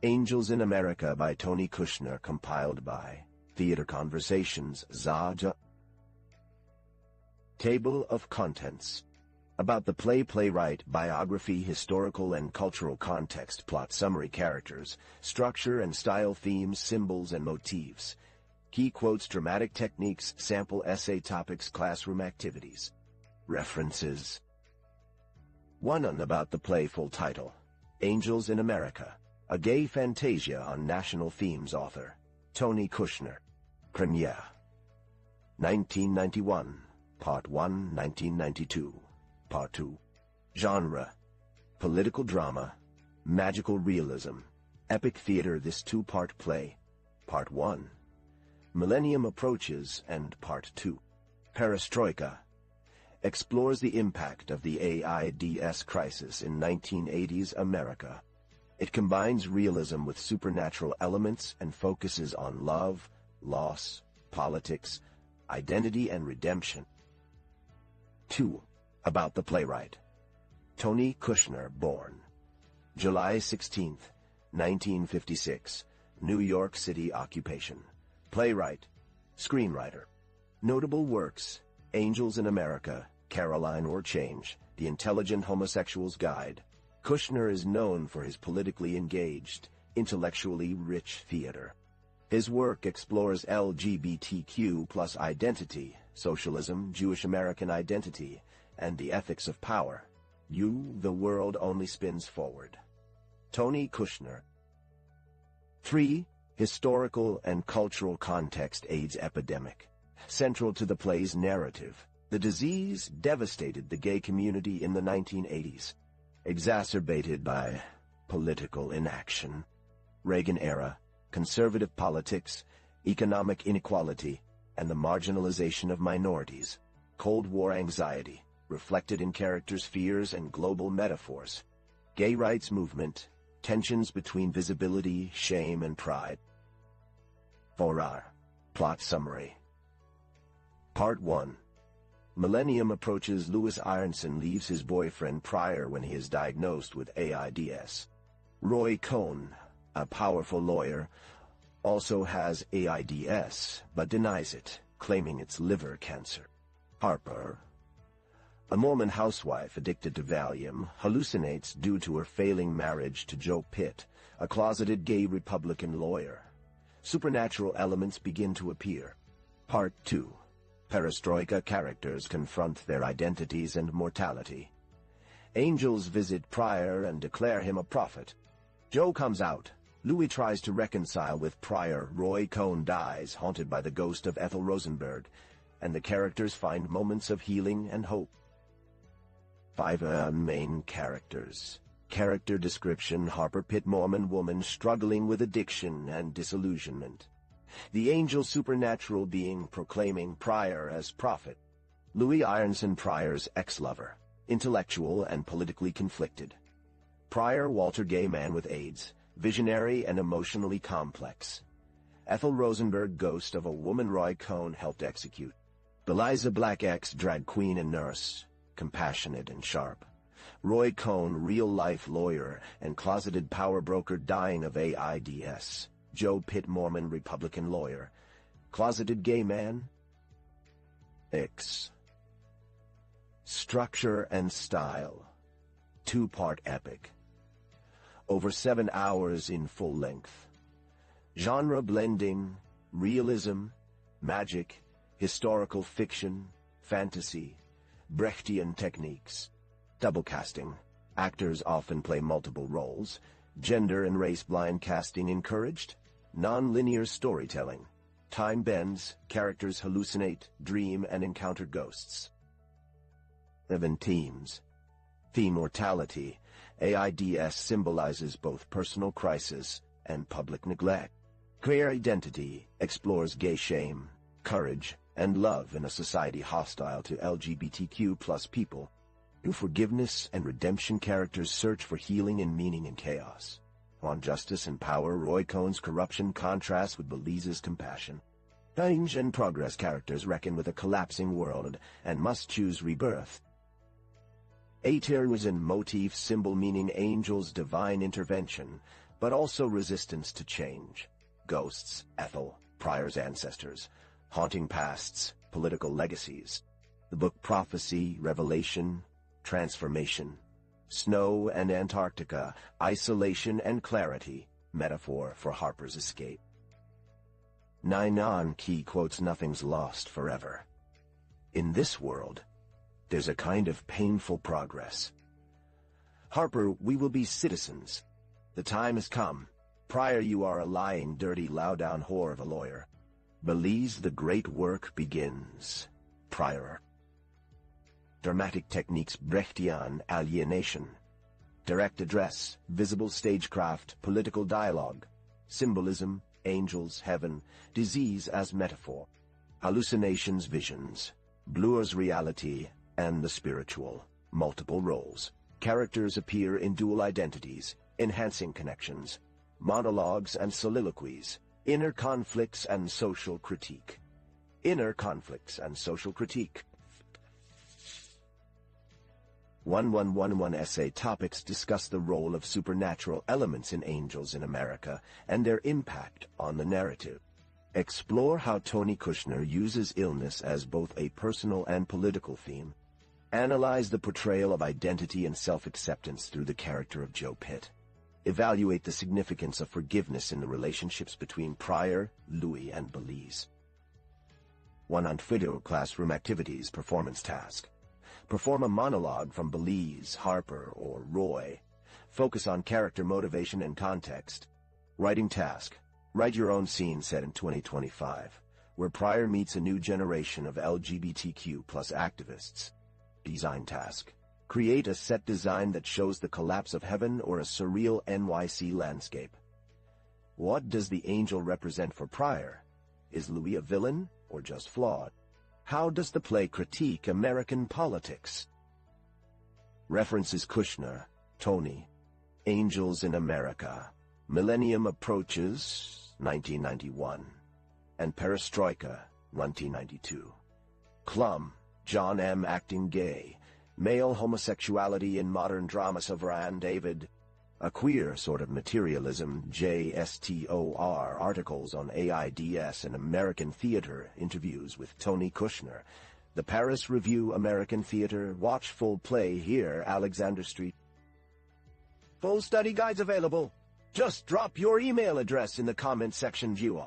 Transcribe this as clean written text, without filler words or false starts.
Angels in America by Tony Kushner, compiled by Theater Conversations, Zaja. Table of Contents. About the play: playwright, biography, historical and cultural context, plot, summary, characters, structure and style, themes, symbols and motifs, key quotes, dramatic techniques, sample essay topics, classroom activities. References. 1. About the play. Full title: Angels in America, a gay fantasia on national themes. Author: Tony Kushner. Premiere: 1991. Part 1, 1992. Part 2. Genre: political drama, magical realism, epic theater. This two-part play. Part 1. Millennium Approaches, and Part 2. Perestroika explores the impact of the AIDS crisis in 1980s America. It combines realism with supernatural elements and focuses on love, loss, politics, identity and redemption. 2. About the playwright. Tony Kushner, born July 16, 1956, New York City. Occupation: playwright, screenwriter. Notable works: Angels in America, Caroline or Change, The Intelligent Homosexual's Guide. Kushner is known for his politically engaged, intellectually rich theater. His work explores LGBTQ+ identity, socialism, Jewish American identity, and the ethics of power. The world only spins forward. Tony Kushner. 3. Historical and cultural context. AIDS epidemic. Central to the play's narrative, the disease devastated the gay community in the 1980s, exacerbated by political inaction, Reagan era, conservative politics, economic inequality, and the marginalization of minorities. Cold War anxiety, reflected in characters' fears and global metaphors. Gay rights movement, tensions between visibility, shame, and pride. 4R. Plot summary. Part 1. Millennium Approaches. Louis Ironson leaves his boyfriend Pryor when he is diagnosed with AIDS. Roy Cohn, a powerful lawyer, also has AIDS, but denies it, claiming it's liver cancer. Harper, a Mormon housewife addicted to Valium, hallucinates due to her failing marriage to Joe Pitt, a closeted gay Republican lawyer. Supernatural elements begin to appear. Part 2. Perestroika characters confront their identities and mortality. Angels visit Pryor and declare him a prophet. Joe comes out. Louis tries to reconcile with Pryor. Roy Cohn dies, haunted by the ghost of Ethel Rosenberg, and the characters find moments of healing and hope. 5. Main characters. Character description: Harper Pitt, Mormon woman struggling with addiction and disillusionment. The angel supernatural being proclaiming Pryor as prophet. Louis Ironson, Pryor's ex-lover, intellectual and politically conflicted. Pryor, Walter, gay man with AIDS, visionary and emotionally complex. Ethel Rosenberg, ghost of a woman Roy Cohn helped execute. Eliza Black, ex drag queen and nurse, compassionate and sharp. Roy Cohn, real-life lawyer and closeted power broker dying of AIDS. Joe Pitt, Mormon Republican lawyer, closeted gay man. X. Structure and style. Two-part epic. Over 7 hours in full length. Genre blending, realism, magic, historical fiction, fantasy, Brechtian techniques. Double casting. Actors often play multiple roles. Gender and race-blind casting encouraged. Non-linear storytelling. Time bends, characters hallucinate, dream, and encounter ghosts. 7 themes. Theme: mortality. AIDS symbolizes both personal crisis and public neglect. Queer identity explores gay shame, courage, and love in a society hostile to LGBTQ+ people. Through forgiveness and redemption, characters search for healing and meaning in chaos. On justice and power, Roy Cohn's corruption contrasts with Belize's compassion. Change and progress, characters reckon with a collapsing world and must choose rebirth. 8 areas and motif: symbol meaning angels, divine intervention, but also resistance to change. Ghosts, Ethel, Pryor's ancestors, haunting pasts, political legacies. The book Prophecy, Revelation, Transformation. Snow and Antarctica, Isolation and Clarity, metaphor for Harper's escape. Nainan Key quotes Nothing's lost forever. In this world, there's a kind of painful progress. Harper, we will be citizens. The time has come. Pryor, you are a lying, dirty, low-down whore of a lawyer. Belize, the great work begins. Pryor. Dramatic techniques, Brechtian alienation. Direct address, visible stagecraft, political dialogue. Symbolism, angels, heaven, disease as metaphor. Hallucinations, visions. Bluer's reality and the spiritual. Multiple roles. Characters appear in dual identities, enhancing connections. Monologues and soliloquies. Inner conflicts and social critique. Inner conflicts and social critique. 1111 essay topics discuss the role of supernatural elements in Angels in America and their impact on the narrative. Explore how Tony Kushner uses illness as both a personal and political theme. Analyze the portrayal of identity and self-acceptance through the character of Joe Pitt. Evaluate the significance of forgiveness in the relationships between Pryor, Louis, and Belize. 1 on video classroom activities performance task. Perform a monologue from Belize, Harper, or Roy. Focus on character motivation and context. Writing task. Write your own scene set in 2025, where Pryor meets a new generation of LGBTQ+ activists. Design task. Create a set design that shows the collapse of heaven or a surreal NYC landscape. What does the angel represent for Pryor? Is Louis a villain or just flawed? How does the play critique American politics? References: Kushner, Tony, Angels in America, Millennium Approaches, 1991, and Perestroika, 1992. Klum, John M. Acting Gay, Male Homosexuality in Modern Drama, Savran David, A Queer Sort of Materialism, JSTOR, articles on AIDS and American theater, interviews with Tony Kushner, The Paris Review, American Theater, watch full play here, Alexander Street. Full study guides available. Just drop your email address in the comment section view.